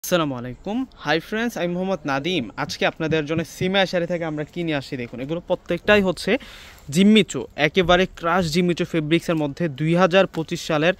আসসালামু আলাইকুম। Hi friends, আমি মোহাম্মদ নাদিম। আজকে আপনাদের জন্য সিমা শাড়ি থেকে আমরা কিনে আসি। দেখুন, এগুলো প্রত্যেকটাই হচ্ছে জিম্মিচু, একেবারে ক্রাশ জিম্মিচু ফেব্রিক্সের মধ্যে 2025 সালের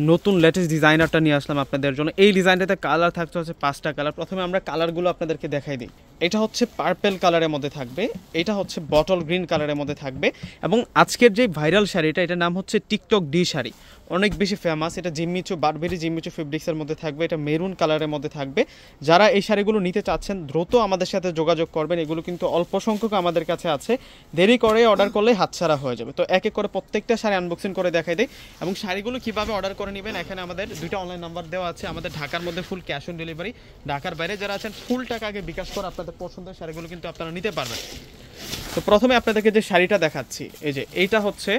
নতুন লেটেস্ট ডিজাইনারটা নিয়ে আসলাম আপনাদের জন্য। এই ডিজাইনটাতে কালার থাকছে হচ্ছে 5টা কালার। প্রথমে আমরা কালারগুলো আপনাদেরকে দেখাই দিই। এটা হচ্ছে পার্পেল কালারের মধ্যে থাকবে, এটা হচ্ছে বটল গ্রিন কালারের মধ্যে থাকবে, এবং আজকের যে ভাইরাল শাড়িটা এটার নাম হচ্ছে টিকটক ডি শাড়ি, অনেক বেশি ফেমাস। এটা জিম্মিচু বারবেরি জিম্মিচু ফেব্রিক্সের মধ্যে থাকবে, এটা মেরুন কালারের মধ্যে থাকবে। যারা এই শাড়িগুলো নিতে চাচ্ছেন দ্রুত আমাদের সাথে যোগাযোগ করবেন। এগুলো কিন্তু অল্প সংখ্যক আমাদের কাছে আছে, দেরি করে অর্ডার করলে হাতছাড়া হয়ে যাবে। তো এক এক করে প্রত্যেকটা শাড়ি আনবক্সিং করে দেখাই দিই, এবং শাড়িগুলো কীভাবে অর্ডার করে নেবেন এখানে আমাদের দুইটা অনলাইন নাম্বার দেওয়া আছে। আমাদের ঢাকার মধ্যে ফুল ক্যাশ অন ডেলিভারি, ঢাকার বাইরে যারা আছেন ফুল টাকা আগে বিকাশ করে আপনাদের পছন্দের শাড়িগুলো কিন্তু আপনারা নিতে পারবেন। তো প্রথমে আপনাদেরকে যে শাড়িটা দেখাচ্ছি, এই যে এইটা হচ্ছে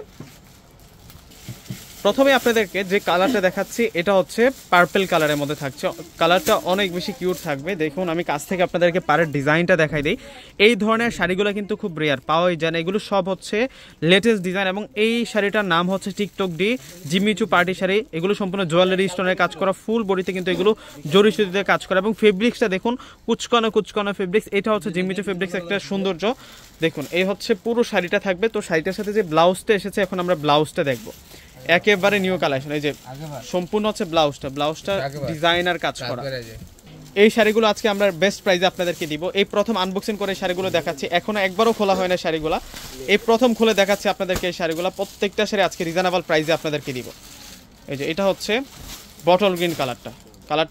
প্রথমে আপনাদেরকে যে কালারটা দেখাচ্ছি, এটা হচ্ছে পার্পল কালারের মধ্যে থাকছে। কালারটা অনেক বেশি কিউট থাকবে। দেখুন, আমি কাছ থেকে আপনাদেরকে পাড়ের ডিজাইনটা দেখাই দিই। এই ধরনের শাড়িগুলো কিন্তু খুব রেয়ার, পাওয়াই যায় না। এগুলো সব হচ্ছে লেটেস্ট ডিজাইন, এবং এই শাড়িটার নাম হচ্ছে টিকটক ডি জিম্মিচু পার্টি শাড়ি। এগুলো সম্পূর্ণ জুয়েলারি স্টোনের কাজ করা, ফুল বডিতে কিন্তু এগুলো জরি সুতিতে কাজ করা, এবং ফেব্রিক্সটা দেখুন কুচকানো কুচকানো ফেব্রিক্স। এটা হচ্ছে জিম্মিচু ফেব্রিক্স একটা সৌন্দর্য। দেখুন, এই হচ্ছে পুরো শাড়িটা থাকবে। তো শাড়িটার সাথে যে ব্লাউজটা এসেছে, এখন আমরা ব্লাউজটা দেখবো। একেবারে নিউ কালেকশন, এই যে সম্পূর্ণ হচ্ছে ব্লাউজটা ডিজাইনার কাজ করা। এই শাড়িগুলো আজকে আমরা বেস্ট প্রাইসে আপনাদেরকে দিব। এই প্রথম আনবক্সিং করে শাড়িগুলো দেখাচ্ছি, এখনো একবারও খোলা হয় না শাড়িগুলো, এই প্রথম খুলে দেখাচ্ছি আপনাদেরকে এই শাড়িগুলো। প্রত্যেকটা শাড়ি আজকে রিজনেবল প্রাইসে আপনাদেরকে দিব। এই যে এটা হচ্ছে বটল গ্রিন কালারটা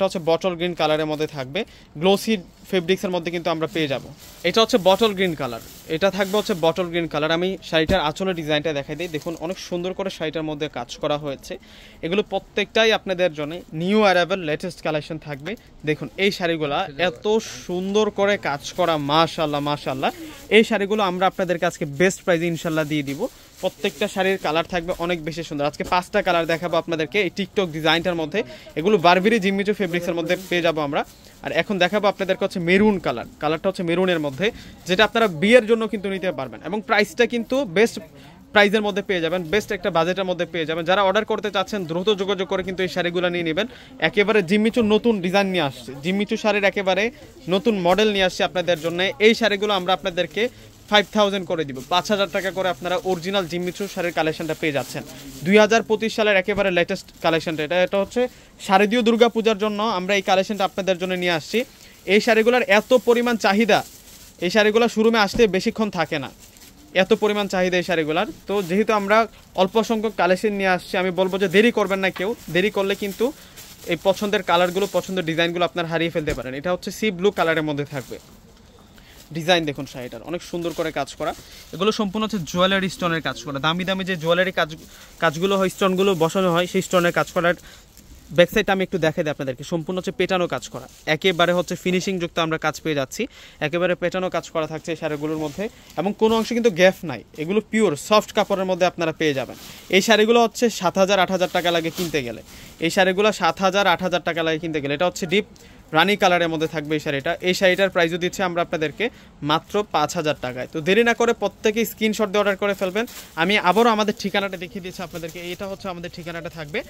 হচ্ছে বটল গ্রিন কালারের মধ্যে থাকবে, গ্লোসি ফেব্রিক্সের মধ্যে কিন্তু আমরা পেয়ে যাব। এটা হচ্ছে বটল গ্রিন কালার, এটা থাকবে হচ্ছে বটল গ্রিন কালার। আমি শাড়িটার আঁচলের ডিজাইনটা দেখাই দিই। দেখুন, অনেক সুন্দর করে শাড়িটার মধ্যে কাজ করা হয়েছে। এগুলো প্রত্যেকটাই আপনাদের জন্য নিউ অ্যারাইভেল লেটেস্ট কালেকশন থাকবে। দেখুন, এই শাড়িগুলো এত সুন্দর করে কাজ করা, মাশাআল্লাহ মাশাআল্লাহ। এই শাড়িগুলো আমরা আপনাদেরকে আজকে বেস্ট প্রাইসে ইনশাল্লাহ দিয়ে দিব। প্রত্যেকটা শাড়ির কালার থাকবে অনেক বেশি সুন্দর। আজকে 5টা কালার দেখাবো আপনাদেরকে এই টিকটক ডিজাইনটার মধ্যে। এগুলো বারবেরি জিম্মিচু ফেব্রিক্সের মধ্যে পেয়ে যাবো আমরা। আর এখন দেখাবো আপনাদেরকে হচ্ছে মেরুন কালারটা হচ্ছে মেরুনের মধ্যে, যেটা আপনারা বিয়ের জন্য কিন্তু নিতে পারবেন, এবং প্রাইসটা কিন্তু বেস্ট প্রাইজের মধ্যে পেয়ে যাবেন, বেস্ট একটা বাজেটের মধ্যে পেয়ে যাবেন। যারা অর্ডার করতে চাচ্ছেন দ্রুত যোগাযোগ করে কিন্তু এই শাড়িগুলো নিয়ে নেবেন। একেবারে জিম্মিচুর নতুন ডিজাইন নিয়ে আসছে, জিম্মিচু শাড়ির একেবারে নতুন মডেল নিয়ে আসছে আপনাদের জন্য। এই শাড়িগুলো আমরা আপনাদেরকে 5000 করে দিব, 5000 টাকা করে আপনারা অরিজিনাল জিম্মিচু শাড়ির কালেকশনটা পেয়ে যাচ্ছেন। 2025 সালের একেবারে লেটেস্ট কালেকশনটা এটা হচ্ছে শারদীয় দুর্গা পূজার জন্য আমরা এই কালেকশনটা আপনাদের জন্য নিয়ে আসছি। এই শাড়িগুলোর এত পরিমাণ চাহিদা, এই শাড়িগুলো শোরুমে আসতে বেশিক্ষণ থাকে না, এত পরিমাণ চাহিদা এই শাড়িগুলার। তো যেহেতু আমরা অল্প সংখ্যক কালেকশন নিয়ে আসছি, আমি বলবো যে দেরি করবেন না কেউ। দেরি করলে কিন্তু এই পছন্দের কালারগুলো, পছন্দের ডিজাইনগুলো আপনার হারিয়ে ফেলতে পারেন। এটা হচ্ছে সি ব্লু কালারের মধ্যে থাকবে। ডিজাইন দেখুন শাড়িটার অনেক সুন্দর করে কাজ করা। এগুলো সম্পূর্ণ হচ্ছে জুয়েলারি স্টোনের কাজ করা, দামি দামি যে জুয়েলারি কাজগুলো হয়, স্টোনগুলো বসানো হয়, সেই স্টোনের কাজ করার ব্যাকসাইডটা আমি একটু দেখাই দিই আপনাদেরকে। সম্পূর্ণ হচ্ছে পেটানো কাজ করা, একেবারে হচ্ছে ফিনিশিং যুক্ত আমরা কাজ পেয়ে যাচ্ছি। একেবারে পেটানো কাজ করা থাকছে এই শাড়িগুলোর মধ্যে, এবং কোনো অংশে কিন্তু গ্যাপ নাই। এগুলো পিওর সফট কাপড়ের মধ্যে আপনারা পেয়ে যাবেন। এই শাড়িগুলো হচ্ছে 7000-8000 টাকা লাগে কিনতে গেলে। এই শাড়িগুলো 7000-8000 টাকা লাগে কিনতে গেলে। এটা হচ্ছে ডিপ রানি কালারের মধ্যে থাকবে এই শাড়িটা। এই শাড়িটার প্রাইসও দিচ্ছে আমরা আপনাদেরকে মাত্র 5000 টাকায়। তো দেরি না করে প্রত্যেকেই স্ক্রিনশট দিয়ে অর্ডার করে ফেলবেন। আমি আবারও আমাদের ঠিকানাটা দেখিয়ে দিচ্ছি আপনাদেরকে। এটা হচ্ছে আমাদের ঠিকানাটা থাকবে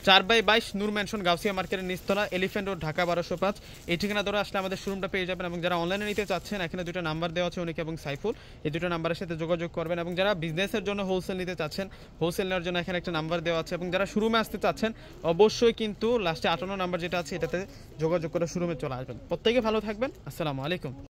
4/22 নূর ম্যানশন, গাউসিয়া মার্কেটের নিচতলা, এলিফ্যান্ট রোড, ঢাকা 1205। এই ঠিকানা ধরে আসলে আমাদের শোরুমটা পেয়ে যাবেন। এবং যারা অনলাইনে নিতে চাচ্ছেন, এখানে দুটো নাম্বার দেওয়া আছে, অনিক এবং সাইফুল। এই দুটো নাম্বারের সাথে যোগাযোগ করবেন। এবং যারা বিজনেসের জন্য হোলসেল নিতে চাচ্ছেন, হোলসেল নেওয়ার জন্য এখানে একটা নাম্বার দেওয়া আছে। এবং যারা শোরুমে আসতে চাচ্ছেন, অবশ্যই কিন্তু লাস্টে 58 নাম্বার যেটা আছে এটাতে যোগাযোগ করে শোরুমে চলে আসবেন। প্রত্যেকে ভালো থাকবেন। আসসালামু আলাইকুম।